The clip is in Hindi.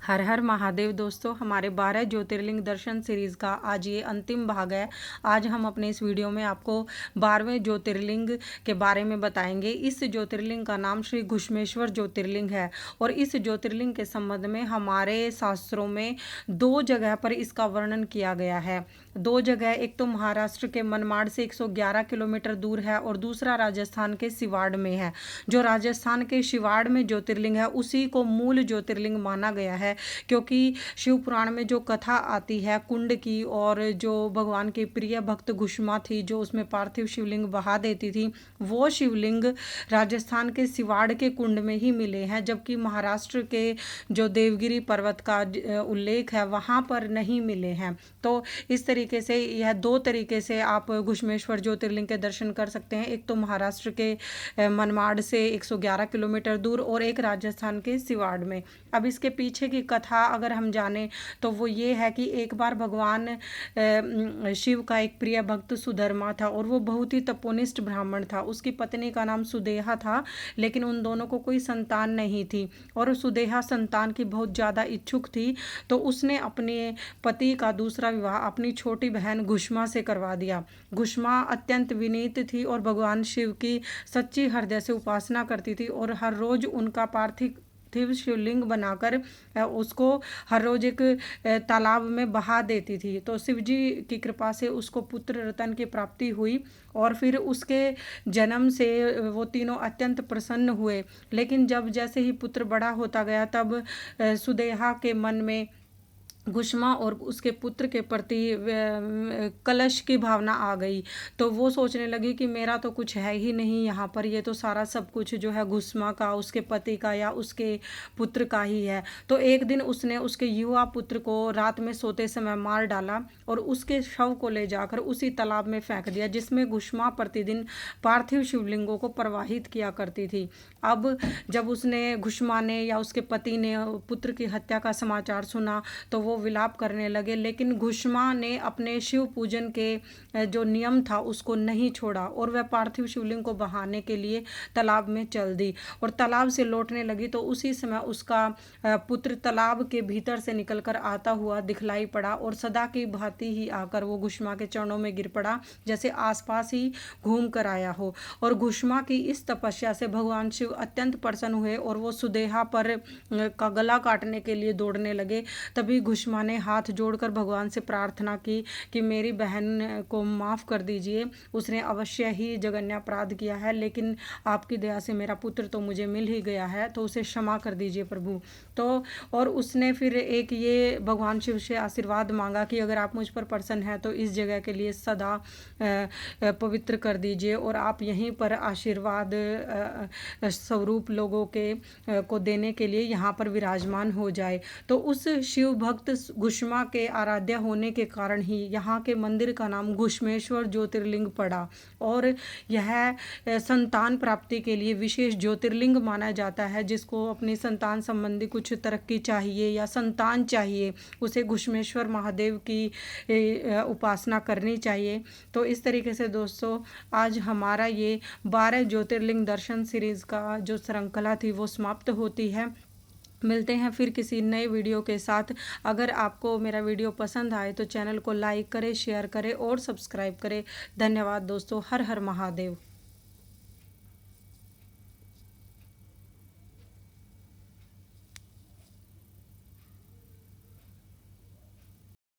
हर हर महादेव दोस्तों, हमारे 12 ज्योतिर्लिंग दर्शन सीरीज़ का आज ये अंतिम भाग है। आज हम अपने इस वीडियो में आपको 12वें ज्योतिर्लिंग के बारे में बताएंगे। इस ज्योतिर्लिंग का नाम श्री घुश्मेश्वर ज्योतिर्लिंग है और इस ज्योतिर्लिंग के संबंध में हमारे शास्त्रों में दो जगह पर इसका वर्णन किया गया है। दो जगह, एक तो महाराष्ट्र के मनमाड़ से 111 किलोमीटर दूर है और दूसरा राजस्थान के सिवाड़ में है। जो राजस्थान के सिवाड़ में ज्योतिर्लिंग है उसी को मूल ज्योतिर्लिंग माना गया है, क्योंकि शिव पुराण में जो कथा आती है कुंड की, और जो भगवान की प्रिय भक्त घुष्मा थी जो उसमें पार्थिव शिवलिंग बहा देती थी, वो शिवलिंग राजस्थान के सिवाड़ के कुंड में ही मिले हैं, जबकि महाराष्ट्र के जो देवगिरी पर्वत का उल्लेख है वहाँ पर नहीं मिले हैं। तो इस तरीके से यह दो तरीके से आप घुश्मेश्वर ज्योतिर्लिंग के दर्शन कर सकते हैं। एक तो महाराष्ट्र के मनमाड़ से 111 किलोमीटर दूर और एक राजस्थान के सिवाड़ में। अब इसके पीछे की कथा अगर हम जाने तो वो ये है कि एक बार भगवान शिव का एक प्रिय भक्त सुधर्मा था और वो बहुत ही तपोनिष्ठ ब्राह्मण था। उसकी पत्नी का नाम सुदेहा था, लेकिन उन दोनों को कोई संतान नहीं थी और सुदेहा संतान की बहुत ज़्यादा इच्छुक थी। तो उसने अपने पति का दूसरा विवाह अपनी छोटी बहन घुष्मा से करवा दिया। घुष्मा अत्यंत विनीत थी और भगवान शिव की सच्ची हृदय से उपासना करती थी और हर रोज उनका पार्थिव शिवलिंग बनाकर उसको हर रोज एक तालाब में बहा देती थी। तो शिव जी की कृपा से उसको पुत्र रतन की प्राप्ति हुई और फिर उसके जन्म से वो तीनों अत्यंत प्रसन्न हुए। लेकिन जब जैसे ही पुत्र बड़ा होता गया तब सुदेहा के मन में घुष्मा और उसके पुत्र के प्रति कलश की भावना आ गई। तो वो सोचने लगी कि मेरा तो कुछ है ही नहीं यहाँ पर, ये तो सारा सब कुछ जो है घुष्मा का, उसके पति का या उसके पुत्र का ही है। तो एक दिन उसने उसके युवा पुत्र को रात में सोते समय मार डाला और उसके शव को ले जाकर उसी तालाब में फेंक दिया जिसमें घुष्मा प्रतिदिन पार्थिव शिवलिंगों को प्रवाहित किया करती थी। अब जब उसने घुष्मा ने या उसके पति ने पुत्र की हत्या का समाचार सुना तो वो विलाप करने लगे, लेकिन घुष्मा ने अपने शिव पूजन के जो नियम था उसको नहीं छोड़ा और वह पार्थिव शिवलिंग को बहाने के लिए तालाब में चल दी और तालाब से लौटने लगी तो उसी समय उसका पुत्र तालाब के भीतर से निकलकर आता हुआ दिखलाई पड़ा और सदा की भांति ही आकर वो घुष्मा के चरणों में गिर पड़ा, जैसे आसपास ही घूम कर आया हो। और घुष्मा की इस तपस्या से भगवान शिव अत्यंत प्रसन्न हुए और वो सुदेहा पर का गला काटने के लिए दौड़ने लगे। तभी घुष्मा ने हाथ जोड़कर भगवान से प्रार्थना की कि मेरी बहन को माफ़ कर दीजिए, उसने अवश्य ही जघन्य अपराध किया है, लेकिन आपकी दया से मेरा पुत्र तो मुझे मिल ही गया है, तो उसे क्षमा कर दीजिए प्रभु। तो और उसने फिर एक ये भगवान शिव से आशीर्वाद मांगा कि अगर आप मुझ पर प्रसन्न हैं तो इस जगह के लिए सदा पवित्र कर दीजिए और आप यहीं पर आशीर्वाद स्वरूप लोगों के को देने के लिए यहाँ पर विराजमान हो जाए। तो उस शिव भक्त घुष्मा के आराध्य होने के कारण ही यहाँ के मंदिर का नाम घुश्मेश्वर ज्योतिर्लिंग पड़ा और यह संतान प्राप्ति के लिए विशेष ज्योतिर्लिंग माना जाता है। जिसको अपनी संतान संबंधी कुछ तरक्की चाहिए या संतान चाहिए उसे घुश्मेश्वर महादेव की उपासना करनी चाहिए। तो इस तरीके से दोस्तों आज हमारा ये 12 ज्योतिर्लिंग दर्शन सीरीज़ का जो श्रृंखला थी वो समाप्त होती है। मिलते हैं फिर किसी नए वीडियो के साथ। अगर आपको मेरा वीडियो पसंद आए तो चैनल को लाइक करें, शेयर करें और सब्सक्राइब करें। धन्यवाद दोस्तों। हर हर महादेव।